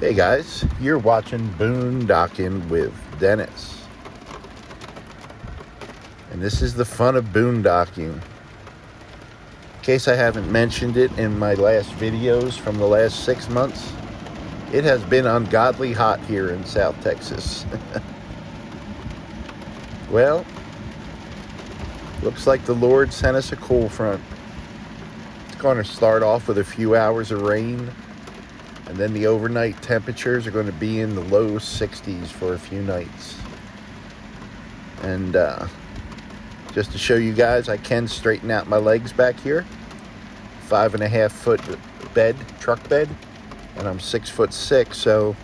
Hey guys, you're watching Boondocking with Dennis. And this is the fun of boondocking. In case I haven't mentioned it in my last videos from the last 6 months, it has been ungodly hot here in South Texas. Well, looks like the Lord sent us a cool front. It's going to start off with a few hours of rain, and then the overnight temperatures are going to be in the low 60s for a few nights. And just to show you guys, I can straighten out my legs back here. 5.5 foot bed, truck bed, and I'm 6'6", so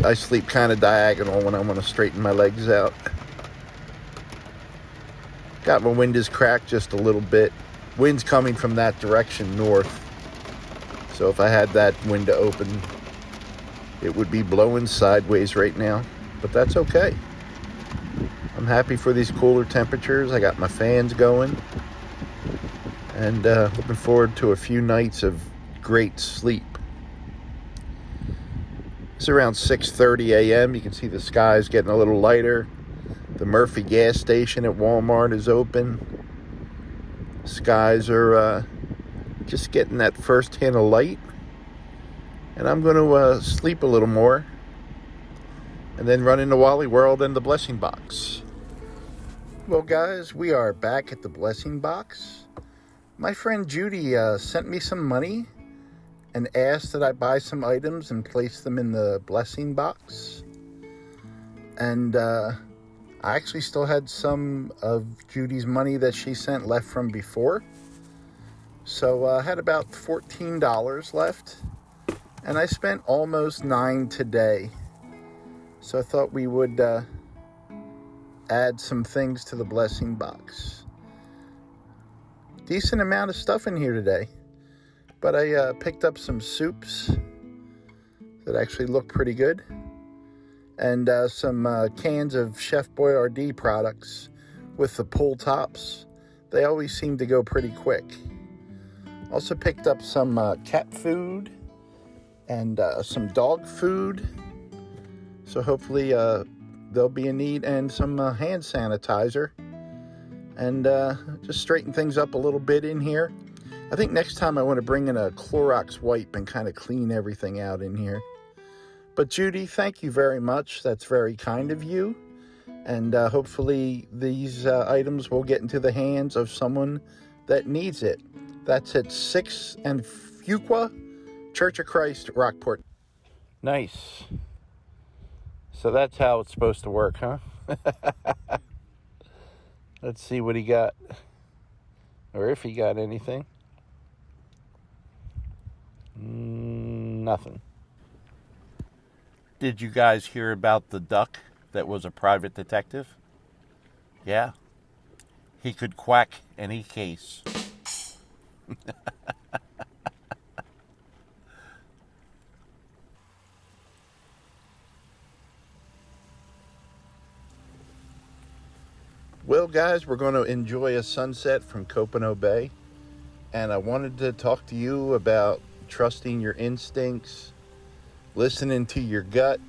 I sleep kind of diagonal when I want to straighten my legs out. Got my windows cracked just a little bit. Wind's coming from that direction north. So if I had that window open, it would be blowing sideways right now. But that's okay. I'm happy for these cooler temperatures. I got my fans going. And looking forward to a few nights of great sleep. It's around 6:30 a.m. You can see the sky's getting a little lighter. The Murphy gas station at Walmart is open. Skies are just getting that first hint of light. And I'm going to sleep a little more. And then run into Wally World and the Blessing Box. Well, guys, we are back at the Blessing Box. My friend Judy sent me some money and asked that I buy some items and place them in the Blessing Box. And I actually still had some of Judy's money that she sent left from before. So I had about $14 left. And I spent almost $9 today. So I thought we would add some things to the Blessing Box. Decent amount of stuff in here today. But I picked up some soups that actually look pretty good. And some cans of Chef Boyardee products with the pull tops. They always seem to go pretty quick. Also picked up some cat food and some dog food. So hopefully there'll be a need, and some hand sanitizer. And just straighten things up a little bit in here. I think next time I want to bring in a Clorox wipe and kind of clean everything out in here. But Judy, thank you very much. That's very kind of you. And hopefully these items will get into the hands of someone that needs it. That's at 6 and Fuqua, Church of Christ, Rockport. Nice. So that's how it's supposed to work, huh? Let's see what he got. Or if he got anything. Nothing. Did you guys hear about the duck that was a private detective? Yeah. He could quack any case. Well, guys, we're going to enjoy a sunset from Copano Bay. And I wanted to talk to you about trusting your instincts, listening to your gut,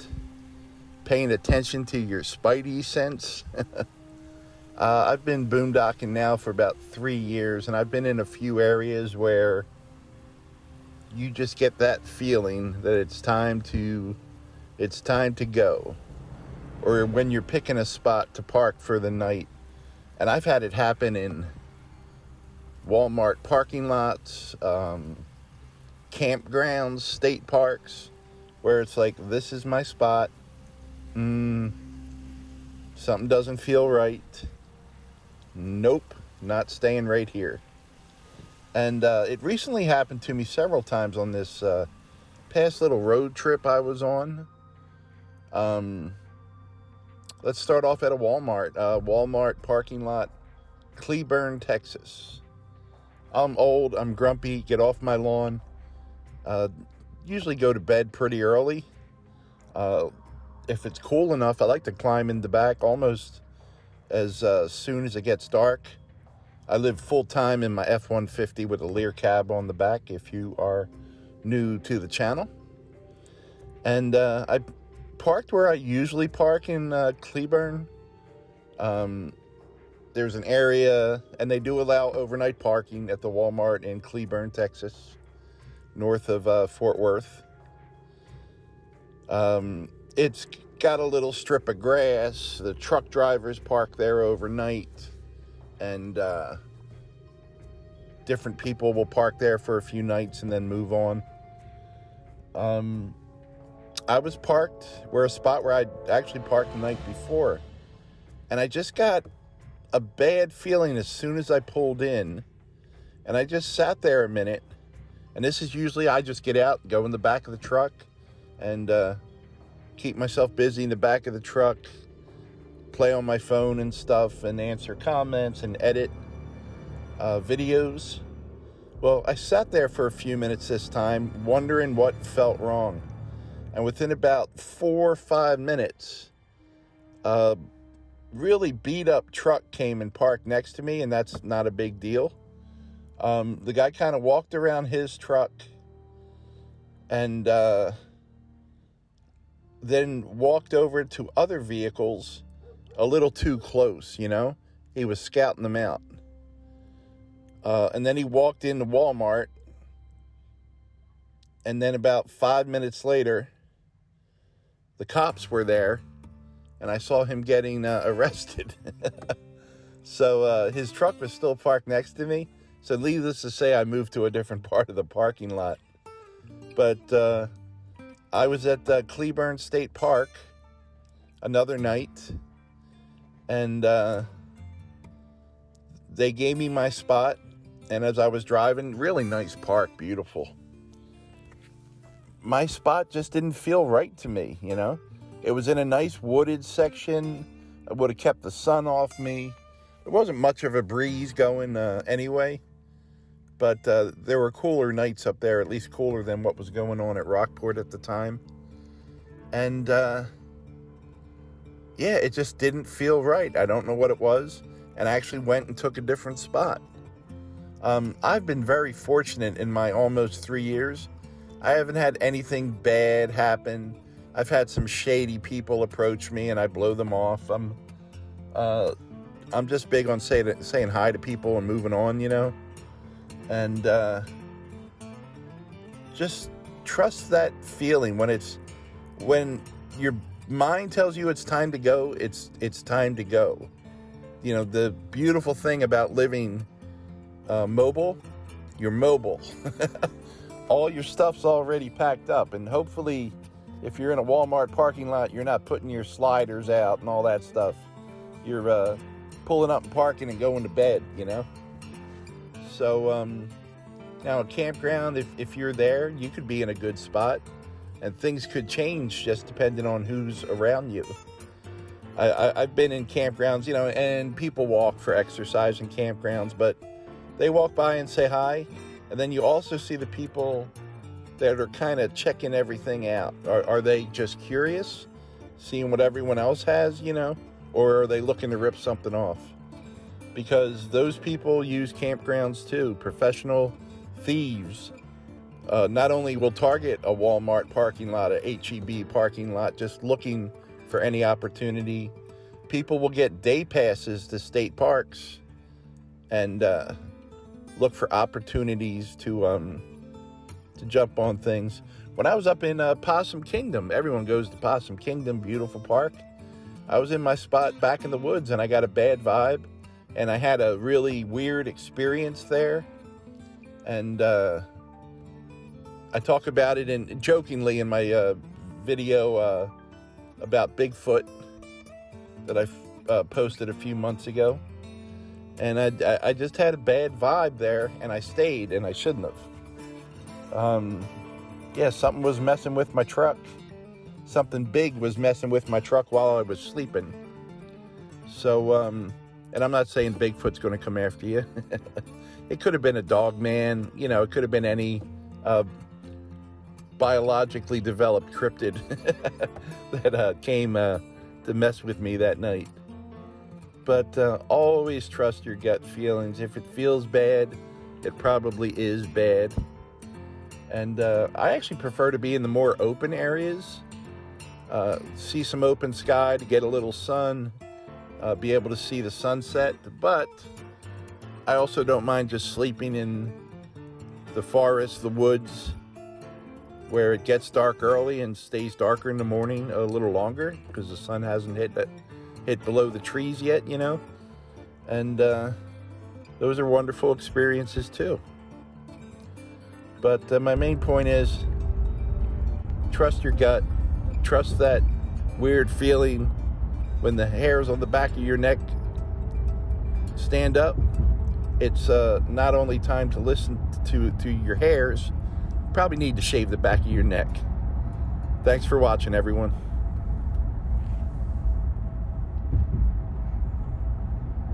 paying attention to your spidey sense. I've been boondocking now for about 3 years, and I've been in a few areas where you just get that feeling that it's time to go. Or when you're picking a spot to park for the night. And I've had it happen in Walmart parking lots, campgrounds, state parks, where it's like, this is my spot. Something doesn't feel right. Nope, not staying right here. And it recently happened to me several times on this past little road trip I was on. Let's start off at a Walmart. Walmart parking lot, Cleburne, Texas. I'm old, I'm grumpy, get off my lawn. Usually go to bed pretty early. If it's cool enough, I like to climb in the back almost as soon as it gets dark. I live full-time in my F-150 with a Leer cab on the back, if you are new to the channel. And I parked where I usually park in Cleburne. There's an area, and they do allow overnight parking at the Walmart in Cleburne, Texas, north of Fort Worth. It's got a little strip of grass. The truck drivers park there overnight, and different people will park there for a few nights and then move on. I was parked where a spot where I'd actually parked the night before, and I just got a bad feeling as soon as I pulled in, and I just sat there a minute. And this is usually I just get out, go in the back of the truck, and keep myself busy in the back of the truck, play on my phone and stuff, and answer comments and edit videos. Well, I sat there for a few minutes this time, wondering what felt wrong. And within about 4 or 5 minutes, a really beat up truck came and parked next to me, and that's not a big deal. The guy kind of walked around his truck and then walked over to other vehicles a little too close, you know? He was scouting them out. And then he walked into Walmart, and then about 5 minutes later, the cops were there, and I saw him getting arrested. So his truck was still parked next to me. So needless to say, I moved to a different part of the parking lot. But I was at Cleburne State Park another night, and they gave me my spot. And as I was driving, really nice park, beautiful. My spot just didn't feel right to me, you know. It was in a nice wooded section. It would have kept the sun off me. There wasn't much of a breeze going anyway. But there were cooler nights up there, at least cooler than what was going on at Rockport at the time. And, yeah, it just didn't feel right. I don't know what it was. And I actually went and took a different spot. I've been very fortunate in my almost 3 years. I haven't had anything bad happen. I've had some shady people approach me, and I blow them off. I'm just big on saying hi to people and moving on, you know. And just trust that feeling when your mind tells you it's time to go. It's time to go. You know, the beautiful thing about living mobile, you're mobile. All your stuff's already packed up, and hopefully if you're in a Walmart parking lot, you're not putting your sliders out and all that stuff. You're pulling up and parking and going to bed, you know. So now a campground, if you're there, you could be in a good spot, and things could change just depending on who's around you. I've been in campgrounds, you know, and people walk for exercise in campgrounds, but they walk by and say hi. And then you also see the people that are kind of checking everything out. Are they just curious, seeing what everyone else has, you know, or are they looking to rip something off? Because those people use campgrounds too. Professional thieves not only will target a Walmart parking lot, a H-E-B parking lot, just looking for any opportunity. People will get day passes to state parks and look for opportunities to jump on things. When I was up in Possum Kingdom, everyone goes to Possum Kingdom, beautiful park. I was in my spot back in the woods, and I got a bad vibe, and I had a really weird experience there. And I talk about it jokingly in my video about Bigfoot that I posted a few months ago. And I just had a bad vibe there, and I stayed, and I shouldn't have. Yeah, something was messing with my truck. Something big was messing with my truck while I was sleeping. So, and I'm not saying Bigfoot's going to come after you. It could have been a dog man. You know, it could have been any biologically developed cryptid that came to mess with me that night. But always trust your gut feelings. If it feels bad, it probably is bad. And I actually prefer to be in the more open areas, see some open sky, to get a little sun, be able to see the sunset. But I also don't mind just sleeping in the forest, the woods, where it gets dark early and stays darker in the morning a little longer because the sun hasn't hit below the trees yet, you know. And those are wonderful experiences too. But my main point is, trust your gut. Trust that weird feeling when the hairs on the back of your neck stand up. It's not only time to listen to your hairs, you probably need to shave the back of your neck. Thanks for watching, everyone.